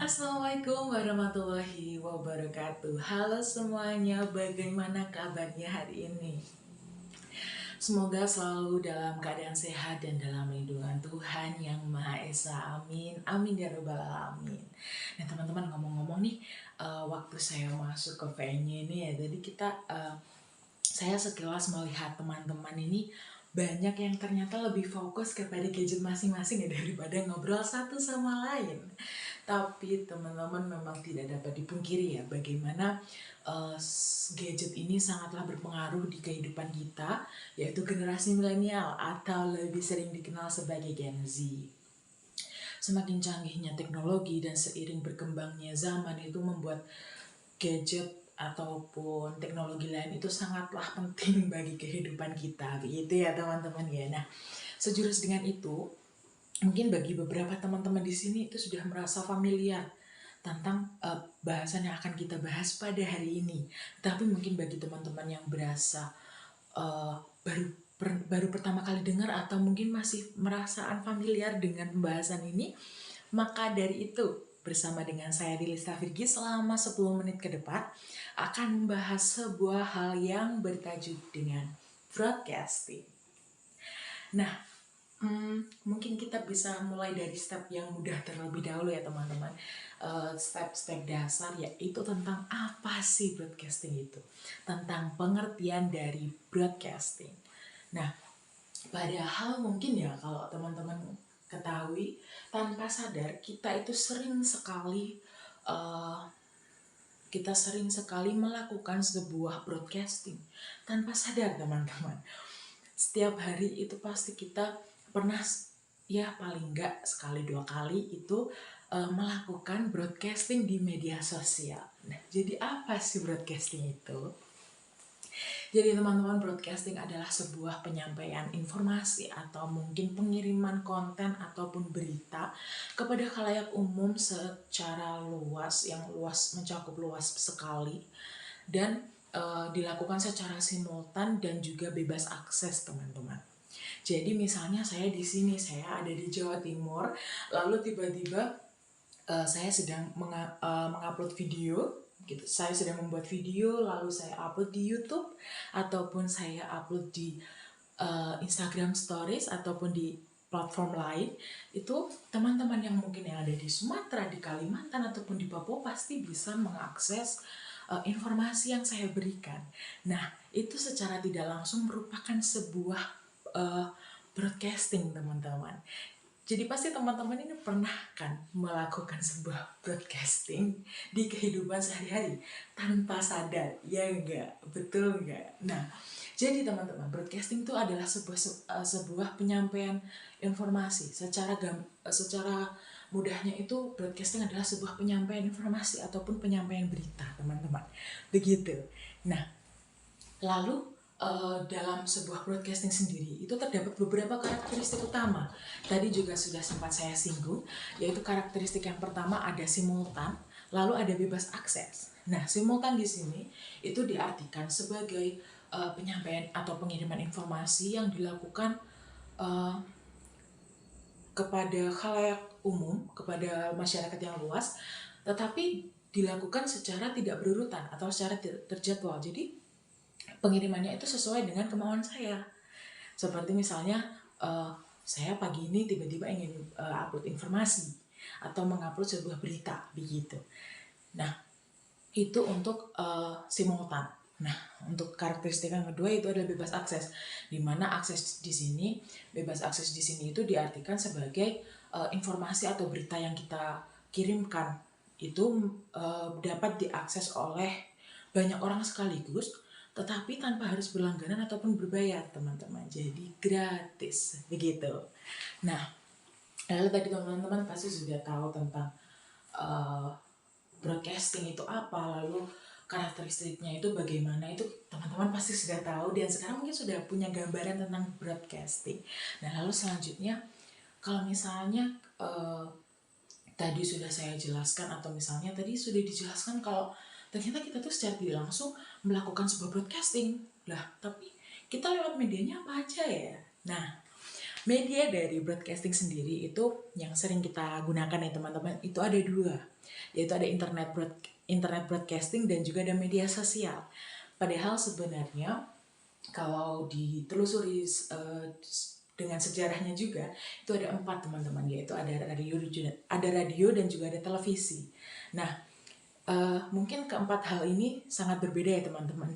Assalamualaikum warahmatullahi wabarakatuh. Halo semuanya, bagaimana kabarnya hari ini? Semoga selalu dalam keadaan sehat dan dalam lindungan Tuhan Yang Maha Esa. Amin. Amin ya Rabbal Alamin. Nah teman-teman, ngomong-ngomong nih, waktu saya masuk ke venue ini ya, jadi saya sekilas melihat teman-teman ini banyak yang ternyata lebih fokus kepada gadget masing-masing ya daripada ngobrol satu sama lain. Tapi teman-teman memang tidak dapat dipungkiri ya bagaimana gadget ini sangatlah berpengaruh di kehidupan kita, yaitu generasi milenial atau lebih sering dikenal sebagai Gen Z. Semakin canggihnya teknologi dan seiring berkembangnya zaman itu membuat gadget ataupun teknologi lain itu sangatlah penting bagi kehidupan kita, begitu ya teman-teman ya. Nah, sejurus dengan itu, mungkin bagi beberapa teman-teman di sini itu sudah merasa familiar tentang bahasan yang akan kita bahas pada hari ini. Tapi mungkin bagi teman-teman yang berasa uh, baru baru pertama kali dengar atau mungkin masih merasa unfamiliar dengan pembahasan ini, maka dari itu bersama dengan saya Dilista Virgi selama 10 menit ke depan akan membahas sebuah hal yang bertajuk dengan broadcasting. Nah, mungkin kita bisa mulai dari step yang mudah terlebih dahulu ya teman-teman. Step-step dasar yaitu tentang apa sih broadcasting itu. Tentang pengertian dari broadcasting. Nah, padahal mungkin ya kalau teman-teman ketahui, tanpa sadar uh, kita sering sekali melakukan sebuah broadcasting tanpa sadar teman-teman. Setiap hari itu pasti kita pernah ya paling enggak sekali dua kali itu melakukan broadcasting di media sosial. Nah, jadi apa sih broadcasting itu? Jadi teman-teman, broadcasting adalah sebuah penyampaian informasi atau mungkin pengiriman konten ataupun berita kepada khalayak umum secara luas, yang luas mencakup luas sekali, dan dilakukan secara simultan dan juga bebas akses teman-teman. Jadi misalnya saya di sini, saya ada di Jawa Timur, lalu tiba-tiba saya sedang mengupload video gitu. Saya sedang membuat video lalu saya upload di YouTube ataupun saya upload di Instagram Stories ataupun di platform lain. Itu teman-teman yang mungkin yang ada di Sumatera, di Kalimantan ataupun di Papua pasti bisa mengakses informasi yang saya berikan. Nah, itu secara tidak langsung merupakan sebuah broadcasting teman-teman. Jadi pasti teman-teman ini pernah kan melakukan sebuah broadcasting di kehidupan sehari-hari tanpa sadar, ya enggak? Betul enggak? Nah, jadi teman-teman, broadcasting itu adalah sebuah penyampaian informasi secara mudahnya itu broadcasting adalah sebuah penyampaian informasi ataupun penyampaian berita, teman-teman. Begitu. Nah, lalu dalam sebuah broadcasting sendiri itu terdapat beberapa karakteristik utama. Tadi juga sudah sempat saya singgung, yaitu karakteristik yang pertama ada simultan, lalu ada bebas akses. Nah, simultan di sini itu diartikan sebagai penyampaian atau pengiriman informasi yang dilakukan uh, kepada khalayak umum, kepada masyarakat yang luas, tetapi dilakukan secara tidak berurutan atau secara terjadwal. Jadi pengirimannya itu sesuai dengan kemauan saya. Seperti misalnya saya pagi ini tiba-tiba ingin upload informasi atau mengupload sebuah berita begitu. Nah, itu untuk simultan. Nah, untuk karakteristik yang kedua itu adalah bebas akses. Di mana akses di sini, bebas akses di sini itu diartikan sebagai informasi atau berita yang kita kirimkan itu dapat diakses oleh banyak orang sekaligus, tetapi tanpa harus berlangganan ataupun berbayar teman-teman. Jadi gratis begitu. Nah, lalu tadi teman-teman pasti sudah tahu tentang broadcasting itu apa, lalu karakteristiknya itu bagaimana, itu teman-teman pasti sudah tahu dan sekarang mungkin sudah punya gambaran tentang broadcasting. Nah, lalu selanjutnya kalau misalnya tadi sudah saya jelaskan atau misalnya tadi sudah dijelaskan kalau ternyata kita tuh secara tidak langsung melakukan sebuah broadcasting lah, tapi kita lewat medianya apa aja ya. Nah, Media dari broadcasting sendiri itu yang sering kita gunakan ya teman-teman, itu ada dua, yaitu ada internet broadcasting dan juga ada media sosial. Padahal sebenarnya kalau ditelusuri dengan sejarahnya juga itu ada 4 teman-teman, yaitu ada radio dan juga ada televisi. Nah, mungkin keempat hal ini sangat berbeda ya teman-teman,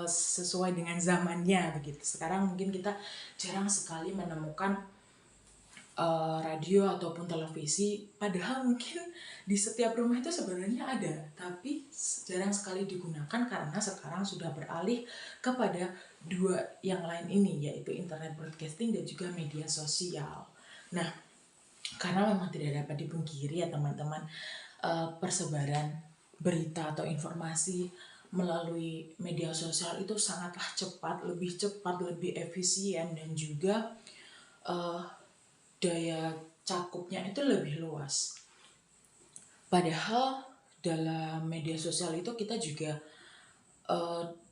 sesuai dengan zamannya begitu. Sekarang mungkin kita jarang sekali menemukan radio ataupun televisi, padahal mungkin di setiap rumah itu sebenarnya ada, tapi jarang sekali digunakan karena sekarang sudah beralih kepada dua yang lain ini, yaitu internet broadcasting dan juga media sosial. Nah, karena memang tidak dapat dipungkiri ya teman-teman, persebaran berita atau informasi melalui media sosial itu sangatlah cepat, lebih efisien, dan juga daya cakupnya itu lebih luas. Padahal dalam media sosial itu kita juga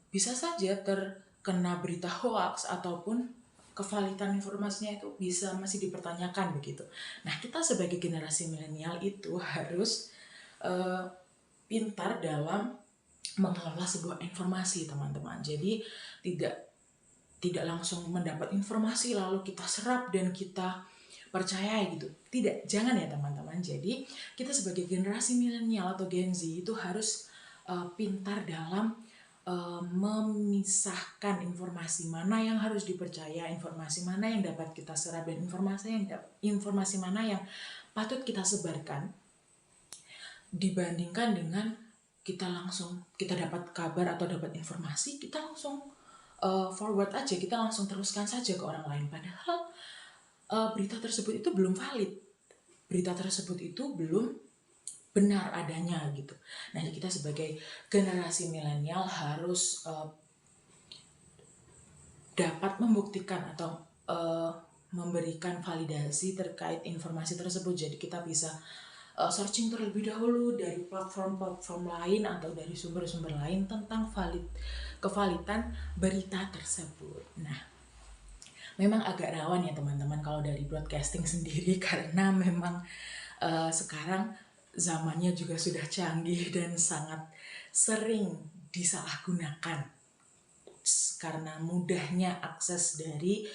bisa saja terkena berita hoax ataupun kevalitan informasinya itu bisa masih dipertanyakan begitu. Nah, kita sebagai generasi milenial itu harus pintar dalam mengelola sebuah informasi, teman-teman. Jadi tidak langsung mendapat informasi lalu kita serap dan kita percaya gitu. Tidak, jangan ya teman-teman. Jadi kita sebagai generasi milenial atau Gen Z itu harus pintar dalam memisahkan informasi mana yang harus dipercaya, informasi mana yang dapat kita serap, dan informasi mana yang patut kita sebarkan, dibandingkan dengan kita dapat kabar atau dapat informasi, kita langsung forward aja, kita langsung teruskan saja ke orang lain, padahal berita tersebut itu belum valid, berita tersebut itu belum benar adanya gitu. Nah, kita sebagai generasi milenial harus dapat membuktikan atau memberikan validasi terkait informasi tersebut. Jadi kita bisa searching terlebih dahulu dari platform-platform lain atau dari sumber-sumber lain tentang kevalitan berita tersebut. Nah, memang agak rawan ya teman-teman kalau dari broadcasting sendiri, karena memang sekarang zamannya juga sudah canggih dan sangat sering disalahgunakan karena mudahnya akses dari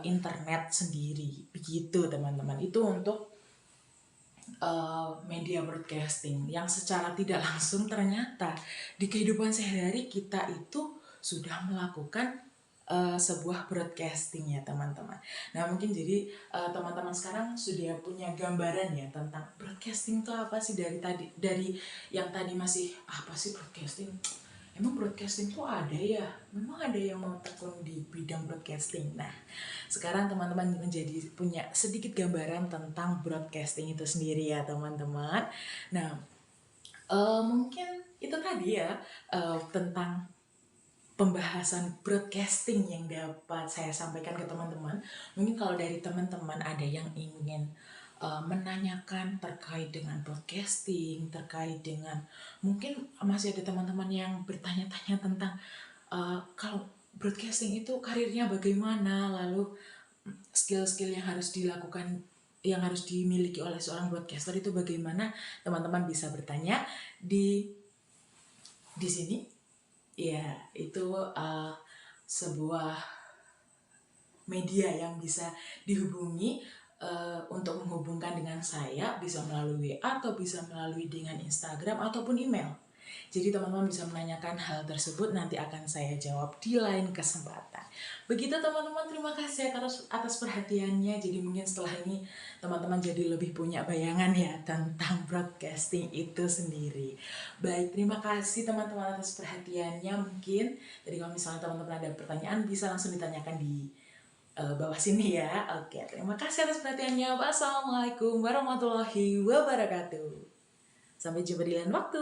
internet sendiri. Begitu teman-teman, itu untuk media broadcasting yang secara tidak langsung ternyata di kehidupan sehari-hari kita itu sudah melakukan sebuah broadcasting ya teman-teman. Nah, mungkin jadi teman-teman sekarang sudah punya gambaran ya tentang broadcasting itu apa sih, dari yang tadi masih apa sih broadcasting? Emang broadcasting tuh ada ya? Memang ada yang mau tekun di bidang broadcasting. Nah, sekarang teman-teman menjadi punya sedikit gambaran tentang broadcasting itu sendiri ya teman-teman. Nah, mungkin itu tadi ya tentang pembahasan broadcasting yang dapat saya sampaikan ke teman-teman. Mungkin kalau dari teman-teman ada yang ingin menanyakan terkait dengan broadcasting, terkait dengan mungkin masih ada teman-teman yang bertanya-tanya tentang kalau broadcasting itu karirnya bagaimana, lalu skill-skill yang harus dilakukan, yang harus dimiliki oleh seorang broadcaster itu bagaimana, teman-teman bisa bertanya di sini. Ya, itu sebuah media yang bisa dihubungi untuk menghubungkan dengan saya, bisa melalui WA atau bisa melalui dengan Instagram ataupun email. Jadi teman-teman bisa menanyakan hal tersebut, nanti akan saya jawab di lain kesempatan. Begitu teman-teman, terima kasih atas perhatiannya. Jadi mungkin setelah ini teman-teman jadi lebih punya bayangan ya tentang broadcasting itu sendiri. Baik, terima kasih teman-teman atas perhatiannya. Mungkin jadi kalau misalnya teman-teman ada pertanyaan bisa langsung ditanyakan di bawah sini ya. Oke, terima kasih atas perhatiannya. Wassalamualaikum warahmatullahi wabarakatuh. Sampai jumpa di lain waktu.